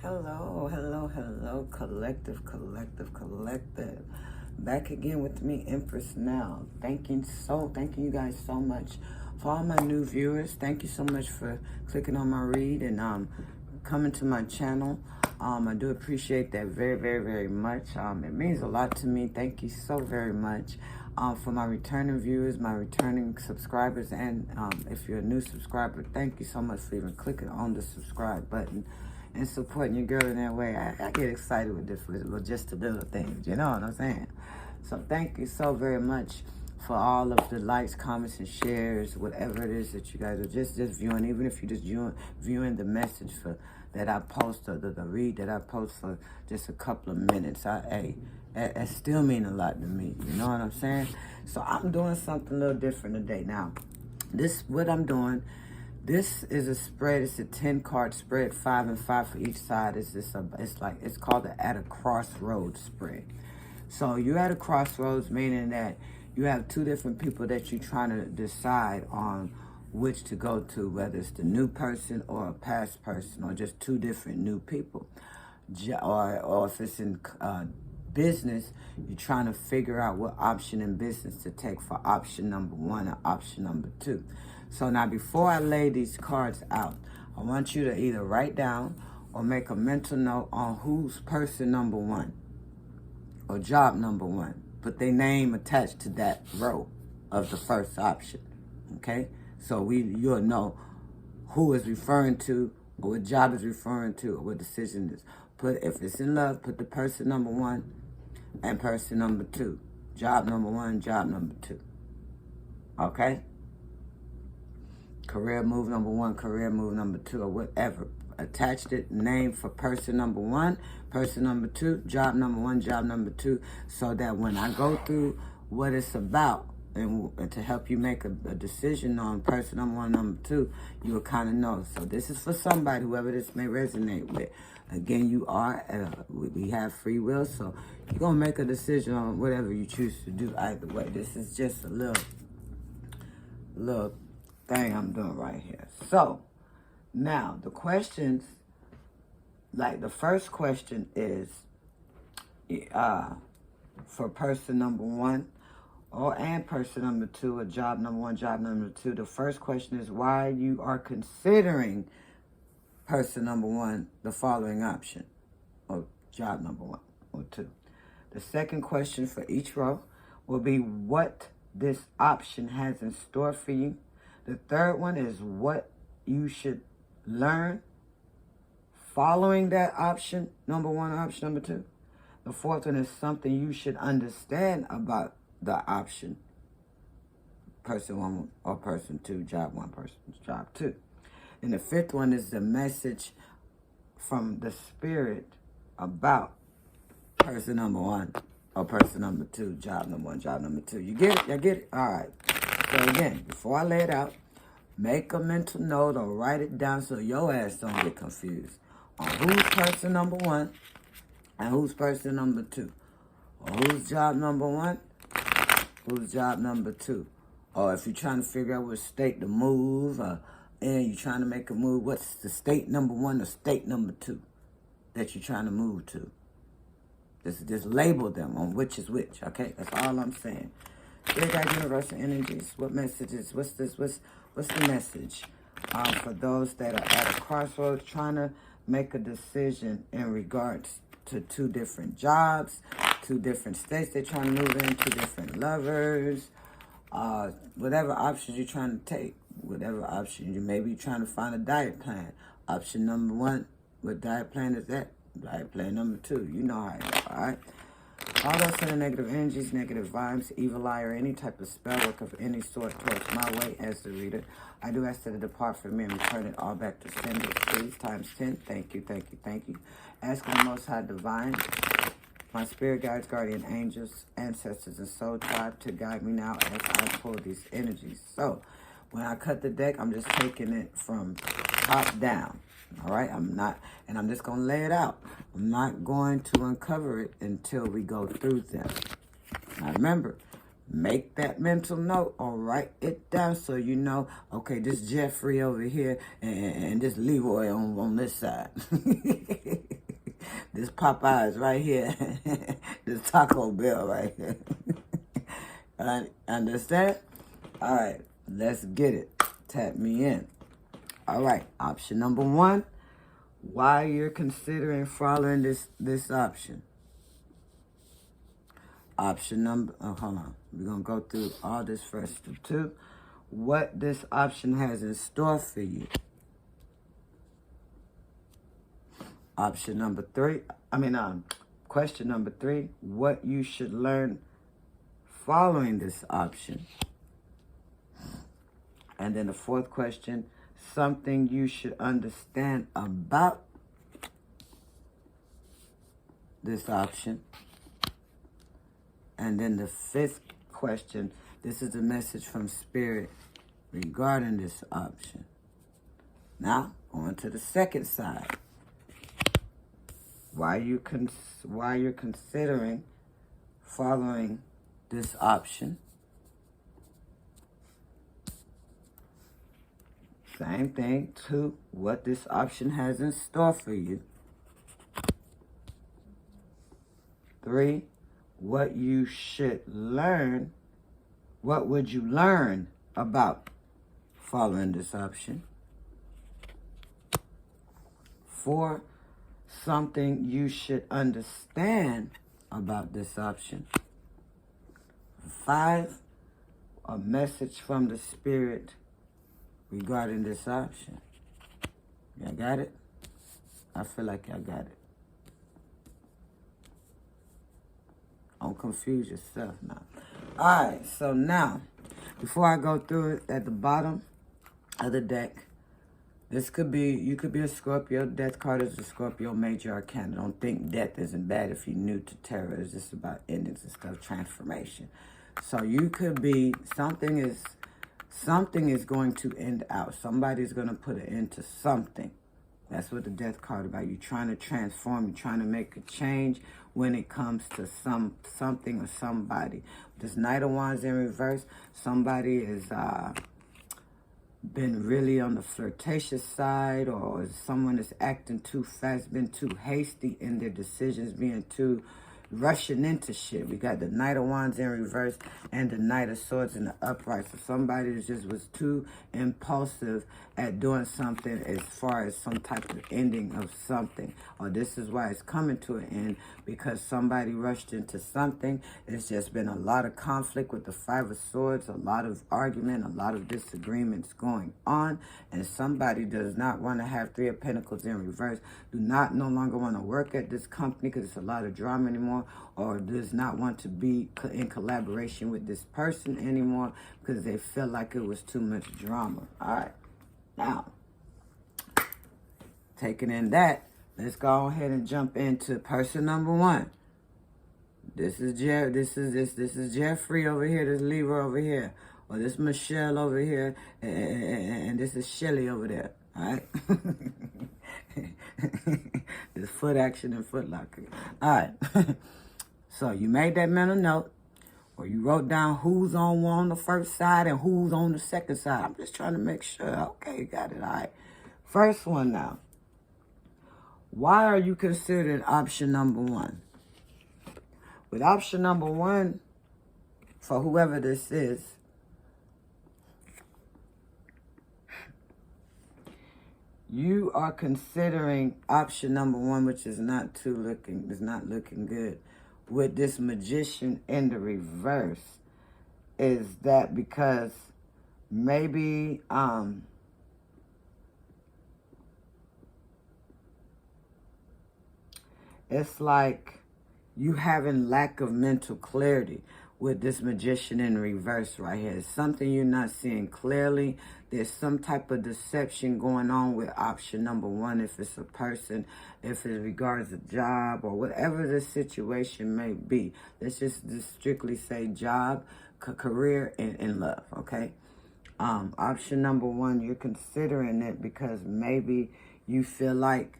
Hello, hello, hello, collective. Back again with me, Empress Now. Thanking you guys so much for all my new viewers. Thank you so much for clicking on my read and coming to my channel. I do appreciate that very much. It means a lot to me. Thank you so very much. For my returning viewers, my returning subscribers, and if you're a new subscriber, thank you so much for even clicking on the subscribe button and supporting your girl in that way. I get excited with this, with just the little things, you know what I'm saying? So thank you so very much for all of the likes, comments, and shares, whatever it is that you guys are just viewing, even if you're just viewing the message that I post, or the read that I post for just a couple of minutes. It still mean a lot to me, you know what I'm saying? So I'm doing something a little different today. Now, what I'm doing, this is a spread. It's a 10-card spread, 5 and 5 for each side. It's called the At a Crossroads spread. So you're at a crossroads, meaning that you have two different people that you're trying to decide on which to go to, whether it's the new person or a past person, or just two different new people. Or if it's in business, you're trying to figure out what option in business to take for option number 1 or option number 2. So now, before I lay these cards out, I want you to either write down or make a mental note on who's person number 1 or job number 1. Put their name attached to that row of the first option, okay? So you'll know who is referring to, or what job is referring to, or what decision is. If it's in love, put the person number 1 and person number 2. Job number 1, job number 2. Okay? Career move number 1, career move number 2, or whatever. Attached it, name for person number 1, person number 2, job number 1, job number 2, so that when I go through what it's about, and to help you make a decision on person number 1, number 2, you'll kind of know. So this is for somebody, whoever this may resonate with. Again, we have free will, so you're going to make a decision on whatever you choose to do either way. This is just a little thing I'm doing right here. So, now, the questions, like the first question is for person number 1, and person number 2, or job number 1, job number 2. The first question is why you are considering person number 1 the following option, or job number 1 or 2. The second question for each row will be what this option has in store for you. The third one is what you should learn following that option number 1, option number 2. The fourth one is something you should understand about the option person 1 or person 2, job 1, person job 2. And the fifth one is the message from the spirit about person number 1 or person number 2, job number 1, job number 2. You get it? Y'all get it? All right. So again, before I lay it out, make a mental note or write it down so your ass don't get confused on who's person number 1 and who's person number 2. Or who's job number 1, who's job number 2. Or if you're trying to figure out what state to move, and you're trying to make a move, what's the state number 1 or state number 2 that you're trying to move to? Just label them on which is which, okay? That's all I'm saying. Dear God, universal energies, what messages, what's the message for those that are at a crossroads trying to make a decision in regards to 2 different jobs, 2 different states they're trying to move in, 2 different lovers, whatever options you're trying to take, whatever option you may be trying to find a diet plan. Option number 1, what diet plan is that? Diet plan number 2, you know how it is, all right? All those kind of negative energies, negative vibes, evil eye, or any type of spell work of any sort towards my way as the reader, I do ask that it depart from me and return it all back to sender, please, times 10. Thank you. Asking the Most High Divine, my spirit guides, guardian angels, ancestors, and soul tribe to guide me now as I pull these energies. So, when I cut the deck, I'm just taking it from top down. All right, I'm just going to lay it out. I'm not going to uncover it until we go through them. Now remember, make that mental note or write it down so you know, okay, this Jeffrey over here and this Leroy on this side. This Popeyes right here. This Taco Bell right here. Understand? All right, let's get it. Tap me in. All right, option number 1. Why you're considering following this option. Option number, hold on. We're going to go through all this first. 2, what this option has in store for you. Option number 3, question number 3, what you should learn following this option. And then the 4th question, something you should understand about this option. And then the 5th question, this is the message from Spirit regarding this option. Now, on to the second side. Why you're considering following this option. Same thing. 2, what this option has in store for you. 3, what you should learn. What would you learn about following this option? 4, something you should understand about this option. 5, a message from the Spirit regarding this option. Y'all got it? I feel like y'all got it. Don't confuse yourself now. All right, so now, before I go through it, at the bottom of the deck, this could be, you could be a Scorpio. Death card is a Scorpio major arcana. Don't think death isn't bad if you're new to tarot. It's just about endings and stuff, transformation. So you could be, something is going to end out. Somebody's going to put an end to something. That's what the death card about. You're trying to transform. You're trying to make a change when it comes to something or somebody. This Knight of Wands in reverse, somebody is been really on the flirtatious side, or someone is acting too fast, been too hasty in their decisions, being too rushing into shit. We got the Knight of Wands in reverse and the Knight of Swords in the upright. So somebody that just was too impulsive at doing something as far as some type of ending of something. Or this is why it's coming to an end, because somebody rushed into something. It's just been a lot of conflict with the 5 of Swords, a lot of argument, a lot of disagreements going on. And somebody does not want to have 3 of Pentacles in reverse, do not no longer want to work at this company because it's a lot of drama anymore, or does not want to be in collaboration with this person anymore because they feel like it was too much drama. All right. Now, taking in that, let's go ahead and jump into person number 1. This is Jeffrey over here. This Libra over here. Or this Michelle over here. And this is Shelly over there. All right? This foot action and foot locker. All right. So you made that mental note, or you wrote down who's on the first side and who's on the second side. I'm just trying to make sure. Okay, you got it. All right. First one now. Why are you considering option number 1? With option number 1, for whoever this is, you are considering option number 1, which is not looking good. With this Magician in the reverse, is that because maybe it's like you having lack of mental clarity with this Magician in reverse right here. It's something you're not seeing clearly. There's some type of deception going on with option number 1, if it's a person, if it regards a job, or whatever the situation may be. Let's just strictly say job, career, and love, okay? Option number 1, you're considering it because maybe you feel like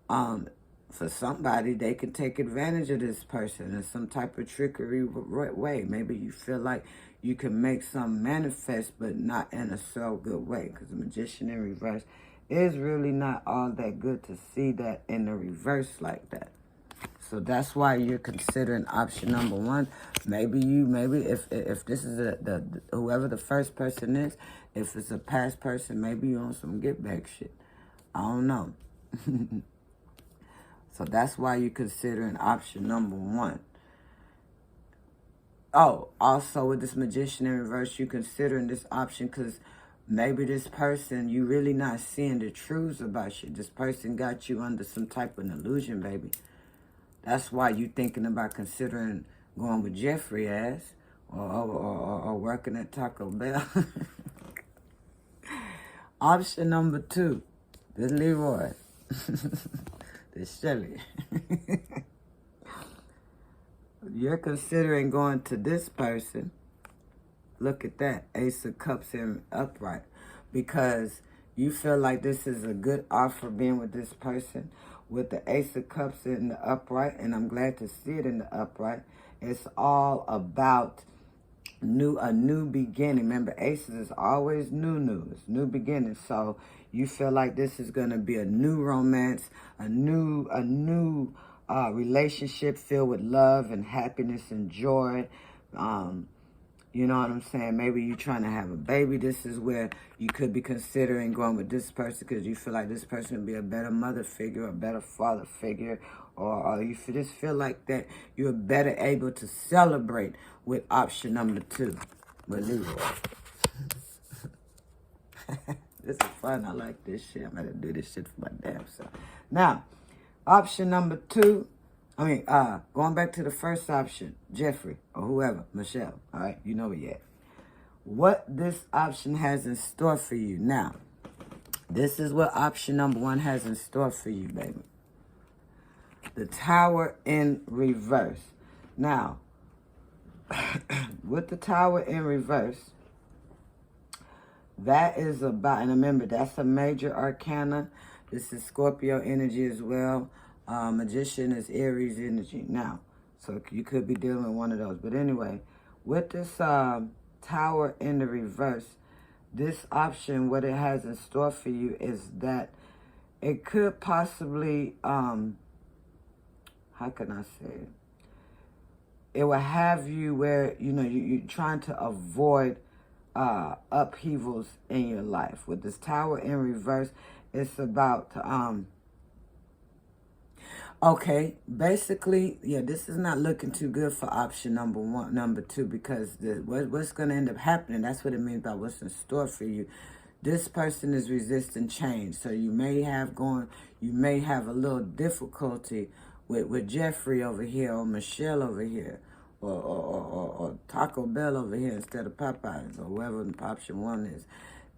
for somebody, they can take advantage of this person in some type of trickery way. Maybe you feel like you can make some manifest, but not in a so good way. Because the Magician in reverse is really not all that good to see that in the reverse like that. So that's why you're considering option number one. Maybe if this is the whoever the first person is, if it's a past person, maybe you on some get back shit. I don't know. So that's why you're considering option number one. Oh, also with this Magician in reverse, you're considering this option because maybe this person, you really not seeing the truths about you. This person got you under some type of an illusion, baby. That's why you thinking about considering going with Jeffrey ass or working at Taco Bell. Option number two, this Leroy, this Shelly. You're considering going to this person. Look at that, Ace of Cups in upright. Because you feel like this is a good offer being with this person. With the Ace of Cups in the upright, and I'm glad to see it in the upright. It's all about a new beginning. Remember, aces is always new beginning. So you feel like this is going to be a new romance, a new relationship filled with love and happiness and joy. You know what I'm saying? Maybe you're trying to have a baby. This is where you could be considering going with this person because you feel like this person would be a better mother figure, a better father figure, or you just feel like that you're better able to celebrate with option number two. With Leroy. This is fun. I like this shit. I'm going to do this shit for my damn self. Now, option number two. Going back to the first option, Jeffrey or whoever, Michelle, all right, you know it yet. What this option has in store for you. Now, this is what option number one has in store for you, baby. The Tower in reverse. Now, with the Tower in reverse, that is about, and remember, that's a major arcana. This is Scorpio energy as well. Magician is Aries energy. Now, so you could be dealing with one of those. But anyway, with this Tower in the reverse, this option, what it has in store for you is that it could possibly, how can I say it? It will have you where, you're trying to avoid upheavals in your life. With this Tower in reverse, it's about okay, basically, yeah, this is not looking too good for option number two, because what's going to end up happening, that's what it means by what's in store for you. This person is resisting change, so you may have a little difficulty with Jeffrey over here, or Michelle over here, or Taco Bell over here instead of Popeyes, or whoever option one is.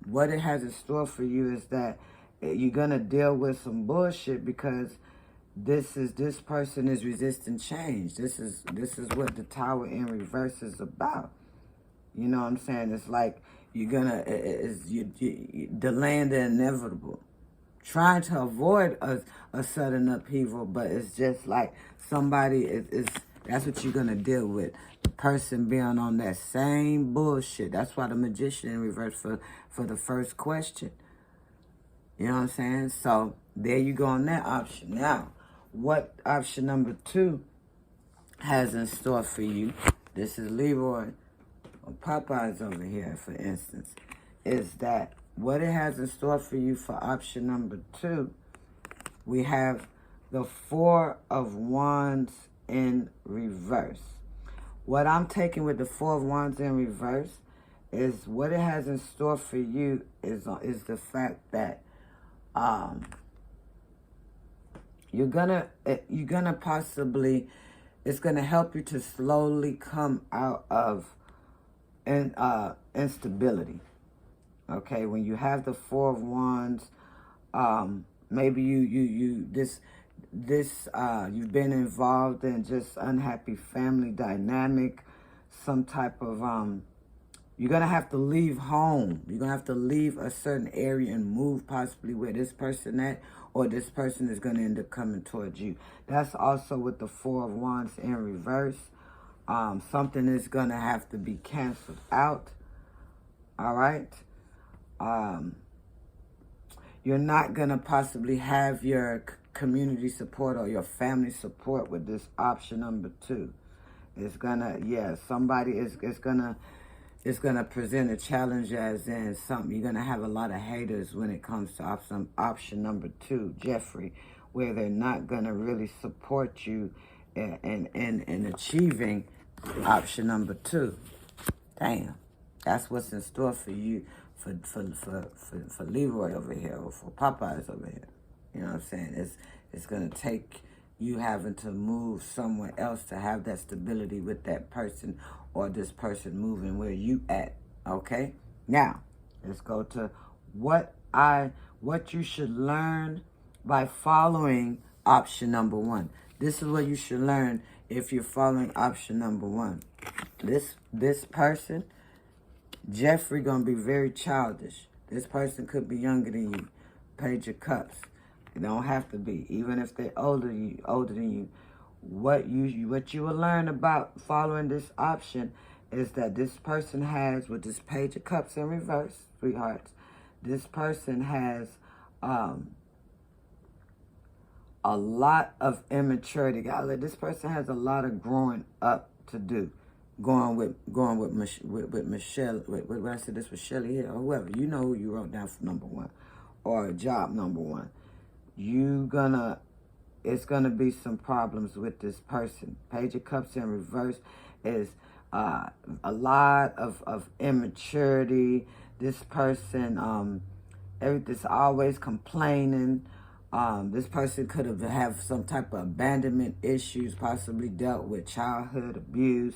What it has in store for you is that you're going to deal with some bullshit because this person is resisting change. This is what the Tower in reverse is about. You know what I'm saying? It's like you're gonna delaying the inevitable, trying to avoid a sudden upheaval, but it's just like somebody is that's what you're gonna deal with. The person being on that same bullshit. That's why the Magician in reverse for the first question. You know what I'm saying? So there you go on that option. Now, what option number two has in store for you, this is Leroy or Popeyes over here, for instance, is that what it has in store for you for option number two, we have the Four of Wands in reverse. What I'm taking with the Four of Wands in reverse is what it has in store for you is the fact that you're gonna possibly, it's gonna help you to slowly come out of instability. Okay, when you have the Four of Wands, maybe you've been involved in just unhappy family dynamic, some type of you're gonna have to leave home. You're gonna have to leave a certain area and move possibly where this person at, or this person is gonna end up coming towards you. That's also with the Four of Wands in reverse. Something is gonna have to be canceled out. All right. You're not gonna possibly have your community support or your family support with this option number 2. It's gonna, yeah, somebody is gonna present a challenge, as in something. You're gonna have a lot of haters when it comes to option number 2, Jeffrey, where they're not gonna really support you in achieving option number 2. Damn, that's what's in store for you, for Leroy over here, or for Popeyes over here. You know what I'm saying? It's gonna take you having to move somewhere else to have that stability with that person, or this person moving where you at. Okay? Now, let's go to what you should learn by following option number 1. This is what you should learn if you're following option number 1. This person, Jeffrey, gonna be very childish. This person could be younger than you. Page of Cups. It don't have to be. Even if they're older than you. What you will learn about following this option is that this person has, with this Page of Cups in reverse, sweethearts, this person has a lot of immaturity. This person has a lot of growing up to do. Going with Michelle, what I said, this was Shelly here, or whoever. You know who you wrote down for number 1, or job number 1. It's gonna be some problems with this person. Page of Cups in reverse is a lot of immaturity. This person, everything's always complaining. This person could have some type of abandonment issues, possibly dealt with childhood abuse.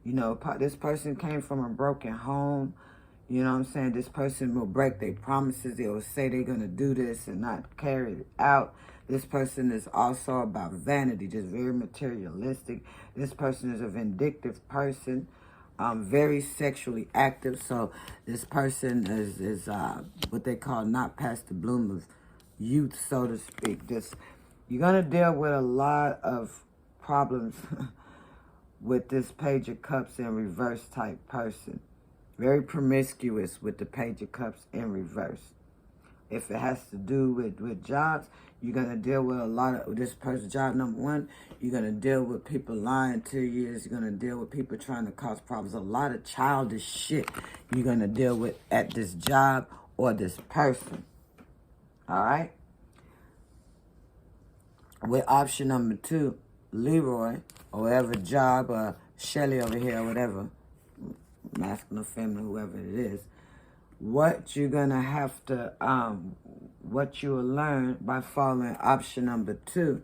You know, this person came from a broken home. You know what I'm saying? This person will break their promises. They will say they're going to do this and not carry it out. This person is also about vanity, just very materialistic. This person is a vindictive person, very sexually active. So this person is what they call not past the bloom of youth, so to speak. You're going to deal with a lot of problems with this Page of Cups in reverse type person. Very promiscuous with the Page of Cups in reverse. If it has to do with jobs, you're going to deal with a lot of this person. Job number 1, you're going to deal with people lying to you. You're going to deal with people trying to cause problems. A lot of childish shit you're going to deal with at this job or this person. All right? With option number 2, Leroy, or whatever job, or Shelly over here, or whatever, masculine, feminine, whoever it is, what you're gonna have to, what you will learn by following option number 2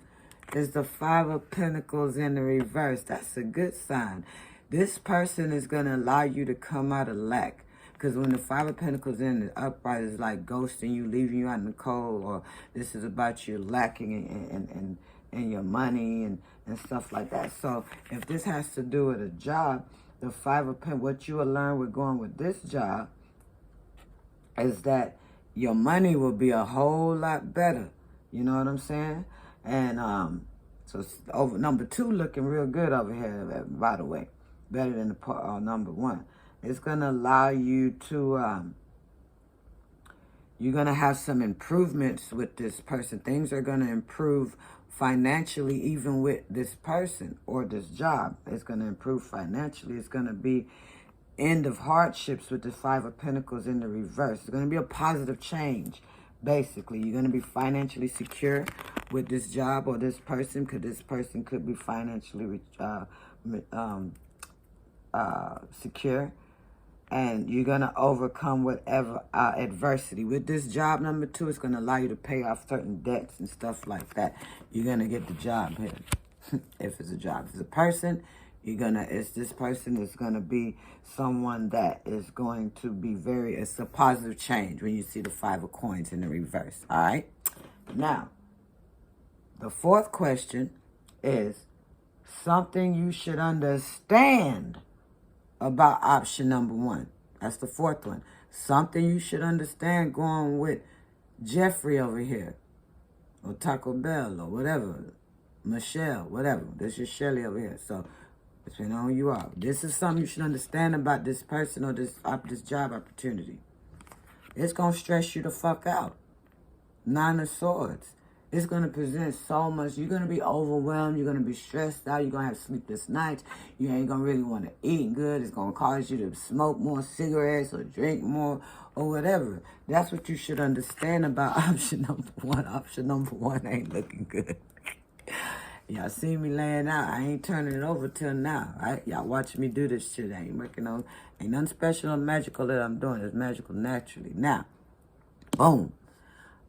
is the 5 of Pentacles in the reverse. That's a good sign. This person is gonna allow you to come out of lack. Because when the 5 of Pentacles in the upright is like ghosting you, leaving you out in the cold, or this is about you lacking in your money and stuff like that. So if this has to do with a job, the 5 of Pentacles, what you will learn with going with this job is that your money will be a whole lot better. You know what I'm saying? And so over number 2 looking real good over here, by the way. Better than the number 1. It's going to allow you to, you're going to have some improvements with this person. Things are going to improve financially, even with this person or this job. It's going to improve financially. It's going to be end of hardships with the 5 of Pentacles in the reverse. It's going to be a positive change, basically. You're going to be financially secure with this job or this person, because this person could be financially secure. And you're going to overcome whatever adversity. With this job number 2, it's going to allow you to pay off certain debts and stuff like that. You're going to get the job here. If it's a job. If it's a person, this person is going to be someone that is going to be it's a positive change when you see the 5 of Coins in the reverse. All right? Now, the 4th question is something you should understand about option number 1. That's the 4th one. Something you should understand going with Jeffrey over here, or Taco Bell, or whatever, Michelle, whatever. This is Shelly over here. So, depending on who you are, this is something you should understand about this person or this job opportunity. It's going to stress you the fuck out. 9 of Swords. It's going to present so much. You're going to be overwhelmed. You're going to be stressed out. You're going to have sleepless nights. You ain't going to really want to eat good. It's going to cause you to smoke more cigarettes or drink more or whatever. That's what you should understand about option number one. Option number one ain't looking good. Y'all see me laying out. I ain't turning it over till now, right? Y'all watching me do this shit. I ain't working on, ain't nothing special or magical that I'm doing. It's magical naturally. Now, boom.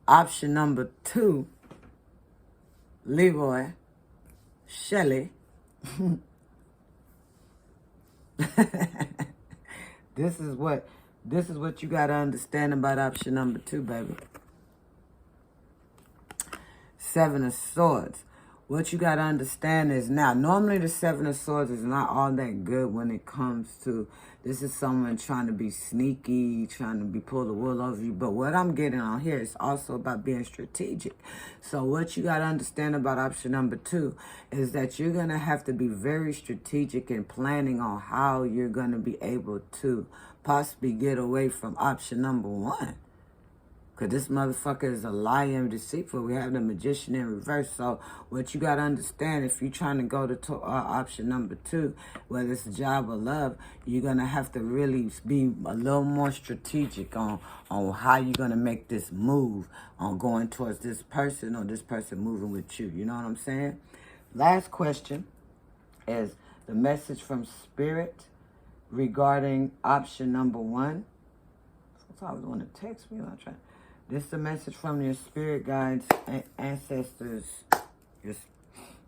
Option number two, Leroy, Shelley. This is what you got to understand about option number two, baby. Seven of Swords. What you got to understand is now, normally the Seven of Swords is not all that good when it comes to, this is someone trying to be sneaky, trying to be pull the wool over you. But what I'm getting on here is also about being strategic. So what you got to understand about option number two is that you're going to have to be very strategic in planning on how you're going to be able to possibly get away from option number one. Because this motherfucker is a liar and deceitful. We have the Magician in reverse. So what you got to understand, if you're trying to go to option number two, whether it's a job or love, you're going to have to really be a little more strategic on how you're going to make this move on going towards this person or this person moving with you. You know what I'm saying? Last question is the message from Spirit regarding option number one. I was want to text me. I'm trying. This is a message from your spirit guides, ancestors, your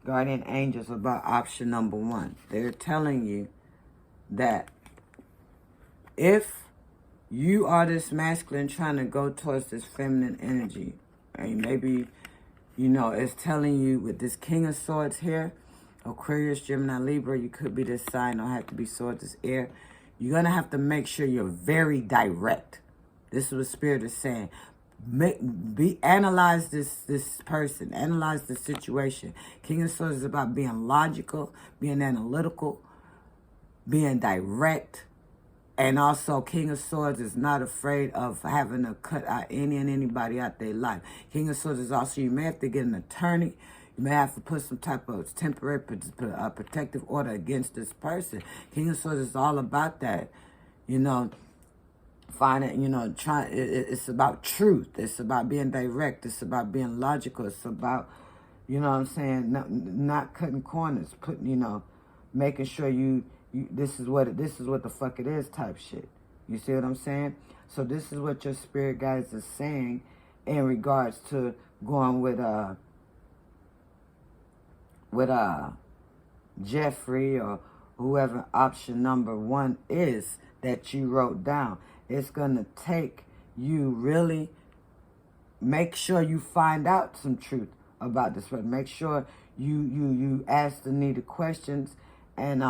guardian angels about option number one. They're telling you that if you are this masculine trying to go towards this feminine energy, and maybe, you know, it's telling you with this King of Swords here, Aquarius, Gemini, Libra, you could be this sign, don't have to be swords, it's air. You're going to have to make sure you're very direct. This is what Spirit is saying. Analyze this person. Analyze the situation. King of Swords is about being logical, being analytical, being direct. And also, King of Swords is not afraid of having to cut out any and anybody out their life. King of Swords is also, you may have to get an attorney. You may have to put some type of temporary protective order against this person. King of Swords is all about that. You know, finding, you know, it's about truth. It's about being direct. It's about being logical. It's about, you know what I'm saying, not cutting corners, putting, you know, making sure this is what the fuck it is type shit. You see what I'm saying? So this is what your spirit guides are saying in regards to going with Jeffrey or whoever option number one is that you wrote down. It's going to take you really make sure you find out some truth about this person. Make sure you ask the needed questions and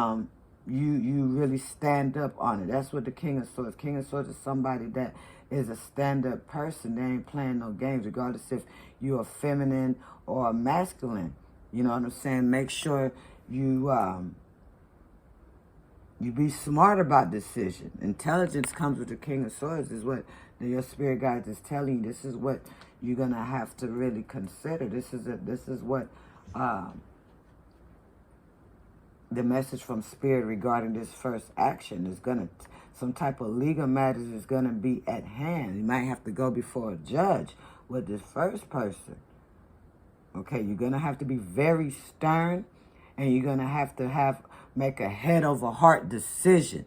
you really stand up on it. That's what the King of Swords. King of Swords is somebody that is a stand-up person. They ain't playing no games, regardless if you're a feminine or a masculine. You know what I'm saying? Make sure you be smart about decision. Intelligence comes with the King of Swords, is what your spirit guides is telling you. This is what you're gonna have to really consider. This is what the message from Spirit regarding this first action is gonna. Some type of legal matters is gonna be at hand. You might have to go before a judge with this first person. Okay, you're gonna have to be very stern, and you're gonna have to make a head over heart decision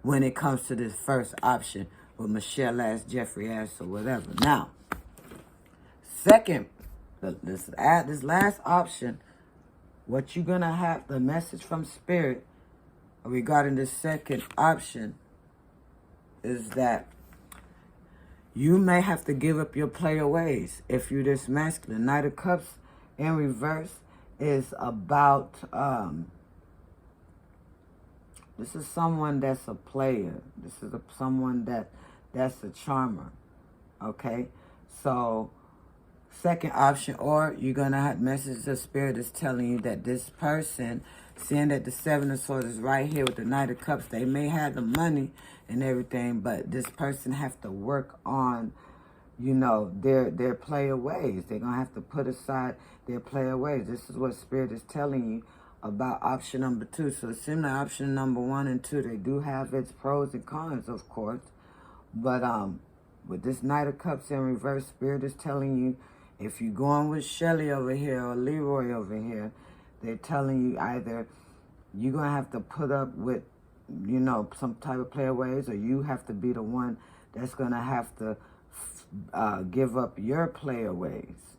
when it comes to this first option with Michelle asked, Jeffrey asked, or whatever. Now, second, this last option, what you're gonna have, the message from Spirit regarding this second option is that you may have to give up your player ways if you're this masculine. Knight of Cups in reverse is about, this is someone that's a player. This is someone that's a charmer, okay? So, second option, or you're going to have message of Spirit is telling you that this person, seeing that the Seven of Swords is right here with the Knight of Cups, they may have the money and everything, but this person have to work on you know, their player ways. They're going to have to put aside their player ways. This is what Spirit is telling you about option number 2. So it seems like option number 1 and 2, they do have its pros and cons, of course. But with this Knight of Cups in reverse, Spirit is telling you, if you're going with Shelly over here or Leroy over here, they're telling you either you're going to have to put up with, you know, some type of player ways, or you have to be the one that's going to have to give up your player ways.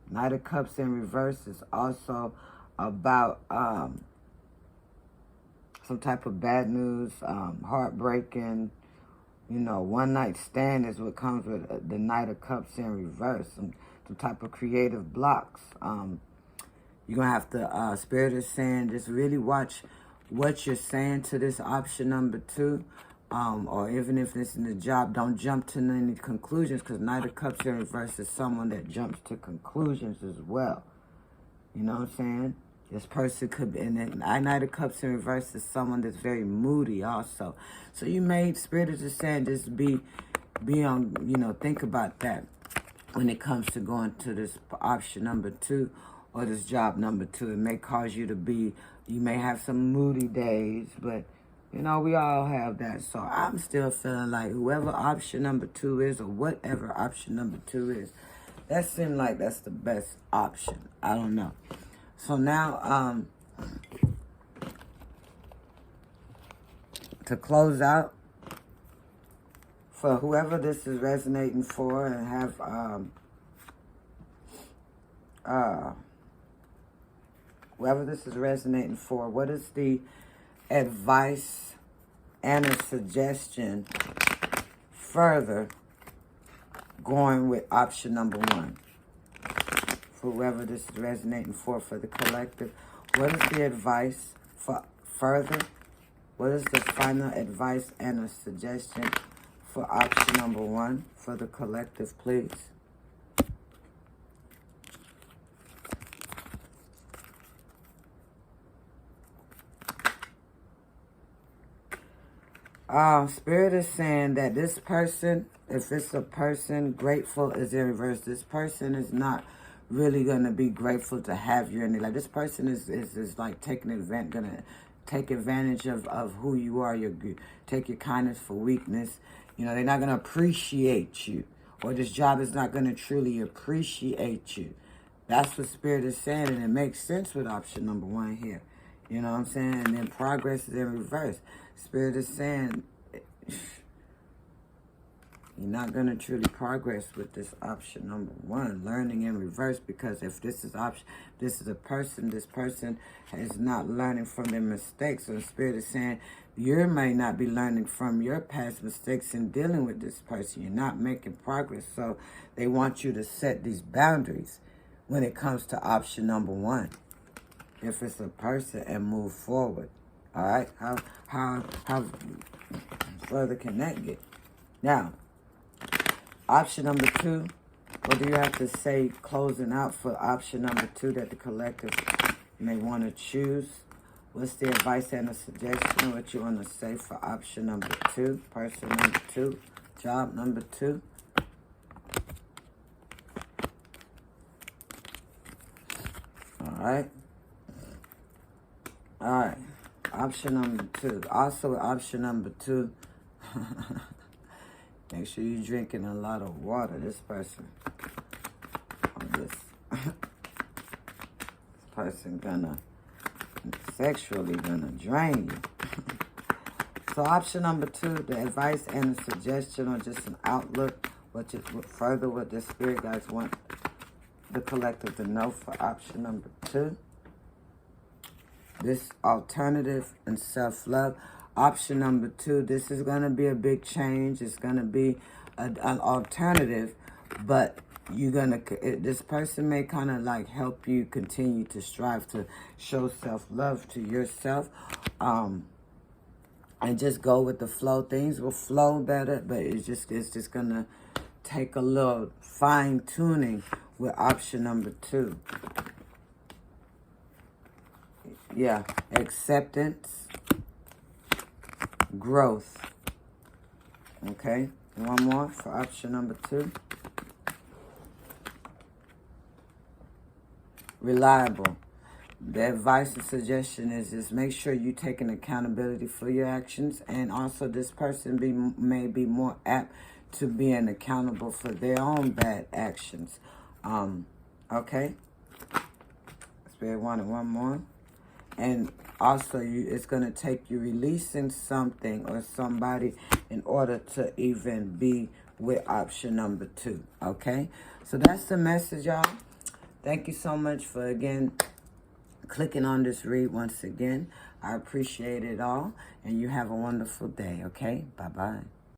Knight of Cups in reverse is also about some type of bad news, heartbreaking, you know, one night stand is what comes with the Knight of Cups in reverse. Some type of creative blocks. You're going to have to, Spirit is saying, just really watch what you're saying to this option number 2. Or even if it's in the job, don't jump to any conclusions, because Knight of Cups in reverse is someone that jumps to conclusions as well. You know what I'm saying? This person could be, and then Knight of Cups in reverse is someone that's very moody also. So you may, Spirit is just saying, just be on, you know, think about that when it comes to going to this option number 2 or this job number 2. It may cause you to be, you may have some moody days, but you know, we all have that. So I'm still feeling like whoever option number 2 is, or whatever option number 2 is, that seems like that's the best option. I don't know. So now, to close out, for whoever this is resonating for and have, whoever this is resonating for, what is the advice and a suggestion further going with option number 1? For whoever this is resonating for the collective, what is the advice for further? What is the final advice and a suggestion for option number 1 for the collective, please? Spirit is saying that this person, if it's a person, grateful is in reverse. This person is not really going to be grateful to have you in their life. This person is like going to take advantage of who you are. Take your kindness for weakness. You know, they're not going to appreciate you. Or this job is not going to truly appreciate you. That's what Spirit is saying, and it makes sense with option number 1 here. You know what I'm saying? And then progress is in reverse. Spirit is saying you're not going to truly progress with this option number 1, learning in reverse, because if this is this is a person, this person is not learning from their mistakes. So the Spirit is saying you may not be learning from your past mistakes in dealing with this person. You're not making progress. So they want you to set these boundaries when it comes to option number 1. If it's a person, and move forward. All right? How further can that get? Now, option number 2, what do you have to say closing out for option number 2 that the collective may want to choose? What's the advice and a suggestion? What you want to say for option number 2, person number 2, job number 2? All right. All right. Option number 2. Also, option number 2. Make sure you're drinking a lot of water. This person, this person sexually gonna drain you. So option number 2, the advice and the suggestion, or just an outlook, what the Spirit guides want the collective to know for option number 2. This alternative and self-love. Option number 2, this is going to be a big change. It's going to be an alternative, but this person may kind of like help you continue to strive to show self-love to yourself, and just go with the flow. Things will flow better, but it's just going to take a little fine-tuning with option number 2. Yeah, acceptance, growth. Okay, one more for option number 2. reliable. The advice and suggestion is just make sure you taking accountability for your actions, and also this person may be more apt to being accountable for their own bad actions. Okay? Spirit wanted one more. And also, it's going to take you releasing something or somebody in order to even be with option number 2. Okay? So that's the message, y'all. Thank you so much for, again, clicking on this read once again. I appreciate it all. And you have a wonderful day. Okay? Bye-bye.